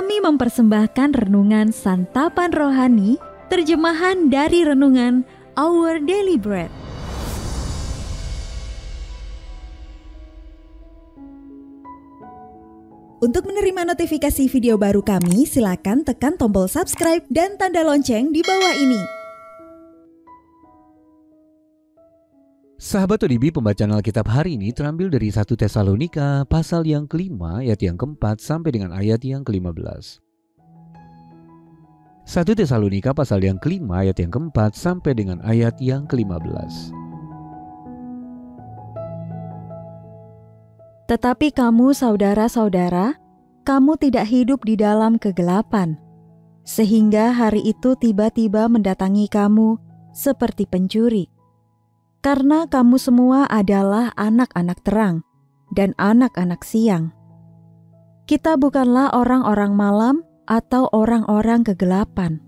Kami mempersembahkan renungan Santapan Rohani, terjemahan dari renungan Our Daily Bread. Untuk menerima notifikasi video baru kami, silakan tekan tombol subscribe dan tanda lonceng di bawah ini. Sahabat ODB, pembacaan Alkitab hari ini terambil dari 1 Tesalonika pasal yang kelima ayat yang keempat sampai dengan ayat yang ke-15. 1 Tesalonika pasal yang kelima ayat yang keempat sampai dengan ayat yang ke-15. Tetapi kamu saudara-saudara, kamu tidak hidup di dalam kegelapan, sehingga hari itu tiba-tiba mendatangi kamu seperti pencuri. Karena kamu semua adalah anak-anak terang dan anak-anak siang. Kita bukanlah orang-orang malam atau orang-orang kegelapan.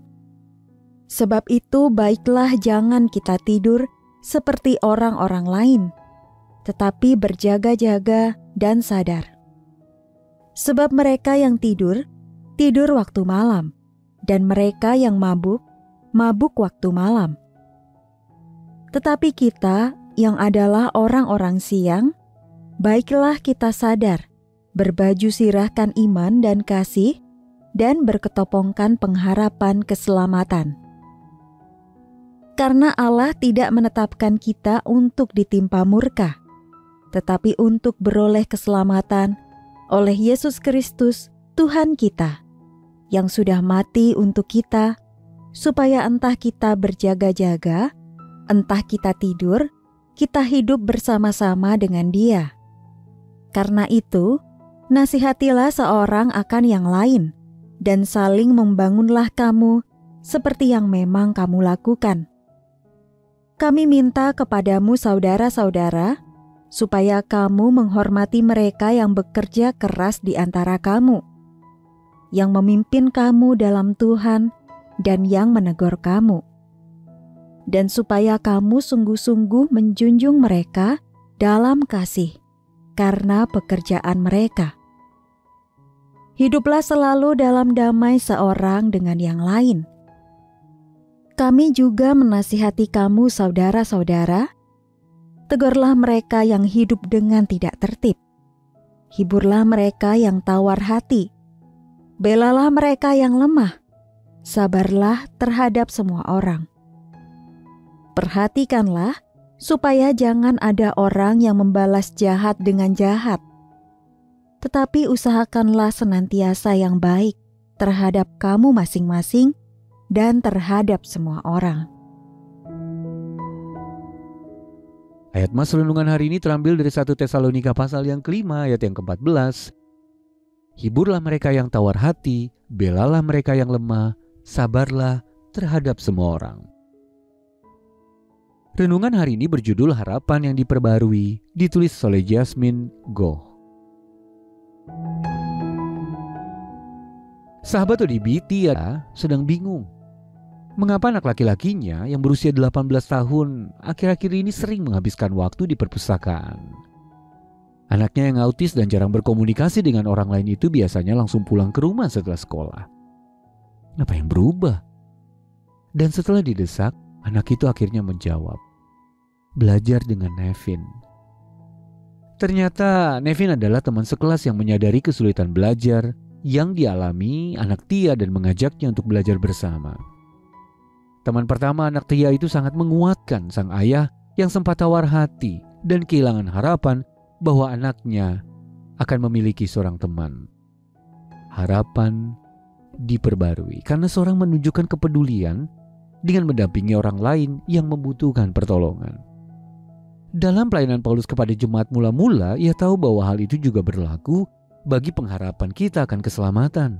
Sebab itu baiklah jangan kita tidur seperti orang-orang lain, tetapi berjaga-jaga dan sadar. Sebab mereka yang tidur, tidur waktu malam, dan mereka yang mabuk, mabuk waktu malam. Tetapi kita yang adalah orang-orang siang, baiklah kita sadar, berbaju sirahkan iman dan kasih, dan berketopongkan pengharapan keselamatan. Karena Allah tidak menetapkan kita untuk ditimpa murka, tetapi untuk beroleh keselamatan oleh Yesus Kristus Tuhan kita, yang sudah mati untuk kita, supaya entah kita berjaga-jaga, entah kita tidur, kita hidup bersama-sama dengan Dia. Karena itu, nasihatilah seorang akan yang lain, dan saling membangunlah kamu seperti yang memang kamu lakukan. Kami minta kepadamu saudara-saudara, supaya kamu menghormati mereka yang bekerja keras di antara kamu, yang memimpin kamu dalam Tuhan, dan yang menegur kamu. Dan supaya kamu sungguh-sungguh menjunjung mereka dalam kasih, karena pekerjaan mereka. Hiduplah selalu dalam damai seorang dengan yang lain. Kami juga menasihati kamu saudara-saudara, tegurlah mereka yang hidup dengan tidak tertib. Hiburlah mereka yang tawar hati. Belalah mereka yang lemah. Sabarlah terhadap semua orang. Perhatikanlah supaya jangan ada orang yang membalas jahat dengan jahat. Tetapi usahakanlah senantiasa yang baik terhadap kamu masing-masing dan terhadap semua orang. Ayat mas renungan hari ini terambil dari 1 Tesalonika pasal yang kelima ayat yang ke-14. Hiburlah mereka yang tawar hati, belalah mereka yang lemah, sabarlah terhadap semua orang. Renungan hari ini berjudul Harapan yang Diperbarui, ditulis oleh Jasmine Goh. Sahabat ODB, Tia sedang bingung. Mengapa anak laki-lakinya yang berusia 18 tahun akhir-akhir ini sering menghabiskan waktu di perpustakaan? Anaknya yang autis dan jarang berkomunikasi dengan orang lain itu biasanya langsung pulang ke rumah setelah sekolah. Apa yang berubah? Dan setelah didesak, anak itu akhirnya menjawab, belajar dengan Nevin. Ternyata Nevin adalah teman sekelas yang menyadari kesulitan belajar yang dialami anak Tia dan mengajaknya untuk belajar bersama. Teman pertama anak Tia itu sangat menguatkan sang ayah yang sempat tawar hati dan kehilangan harapan bahwa anaknya akan memiliki seorang teman. Harapan diperbarui karena seorang menunjukkan kepedulian dengan mendampingi orang lain yang membutuhkan pertolongan. Dalam pelayanan Paulus kepada jemaat mula-mula, ia tahu bahwa hal itu juga berlaku bagi pengharapan kita akan keselamatan.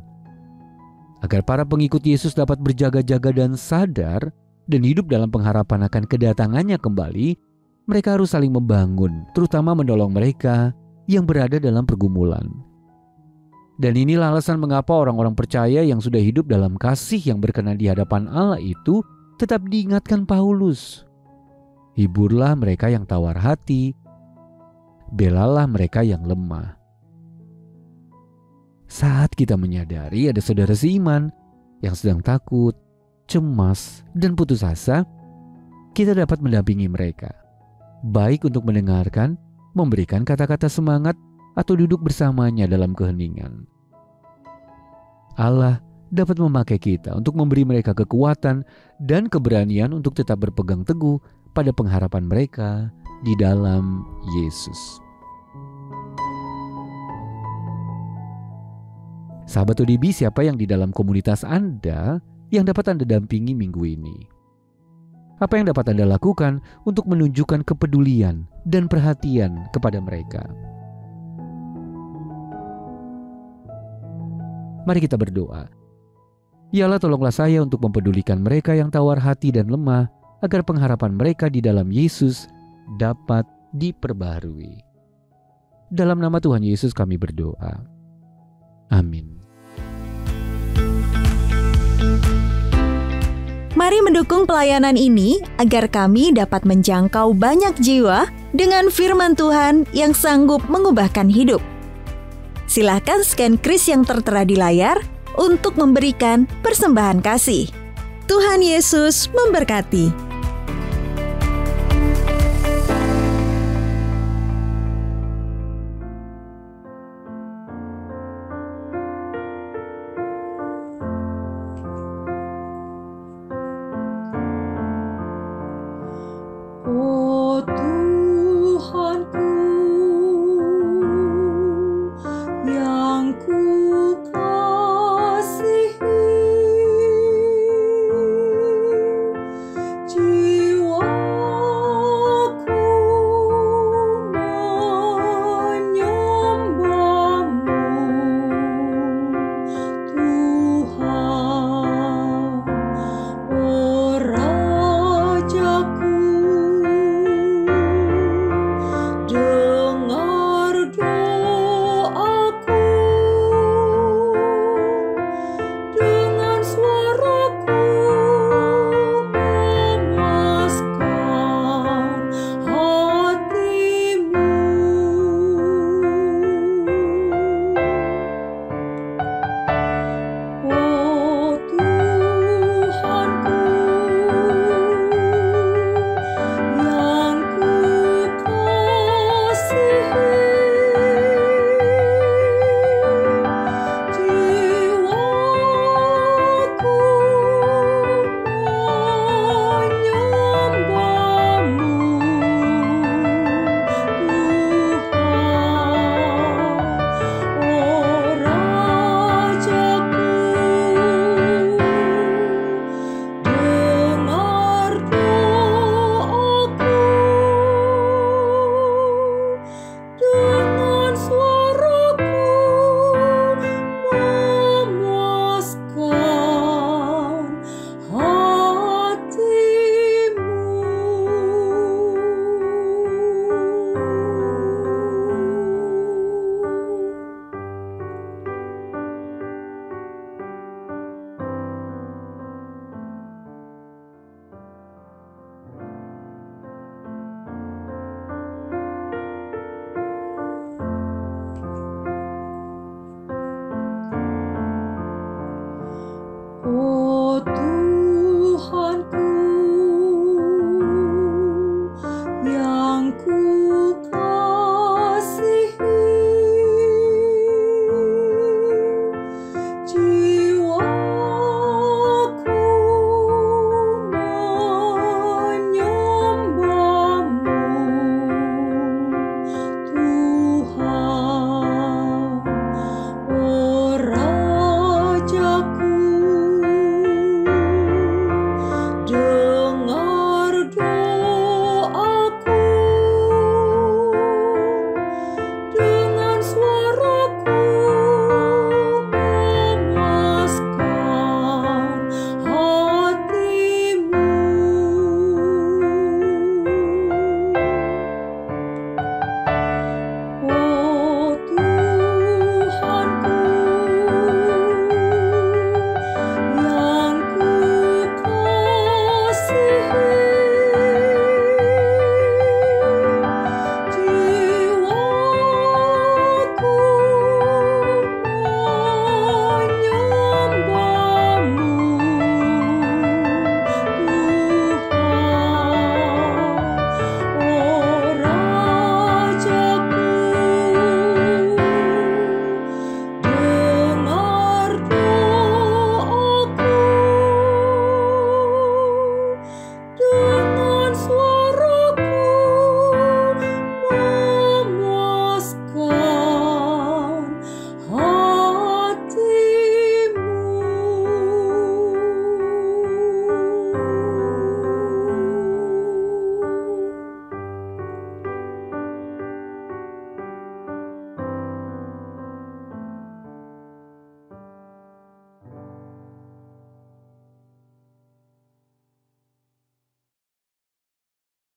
Agar para pengikut Yesus dapat berjaga-jaga dan sadar dan hidup dalam pengharapan akan kedatangannya kembali, mereka harus saling membangun, terutama menolong mereka yang berada dalam pergumulan. Dan inilah alasan mengapa orang-orang percaya yang sudah hidup dalam kasih yang berkenan di hadapan Allah itu tetap diingatkan Paulus. Hiburlah mereka yang tawar hati, belalah mereka yang lemah. Saat kita menyadari ada saudara seiman yang sedang takut, cemas, dan putus asa, kita dapat mendampingi mereka, baik untuk mendengarkan, memberikan kata-kata semangat, atau duduk bersamanya dalam keheningan. Allah dapat memakai kita untuk memberi mereka kekuatan dan keberanian untuk tetap berpegang teguh pada pengharapan mereka di dalam Yesus. Sahabat ODB, siapa yang di dalam komunitas Anda yang dapat Anda dampingi minggu ini? Apa yang dapat Anda lakukan untuk menunjukkan kepedulian dan perhatian kepada mereka? Mari kita berdoa. Ya Allah, tolonglah saya untuk mempedulikan mereka yang tawar hati dan lemah, agar pengharapan mereka di dalam Yesus dapat diperbaharui. Dalam nama Tuhan Yesus kami berdoa. Amin. Mari mendukung pelayanan ini agar kami dapat menjangkau banyak jiwa dengan firman Tuhan yang sanggup mengubahkan hidup. Silakan scan kris yang tertera di layar untuk memberikan persembahan kasih. Tuhan Yesus memberkati.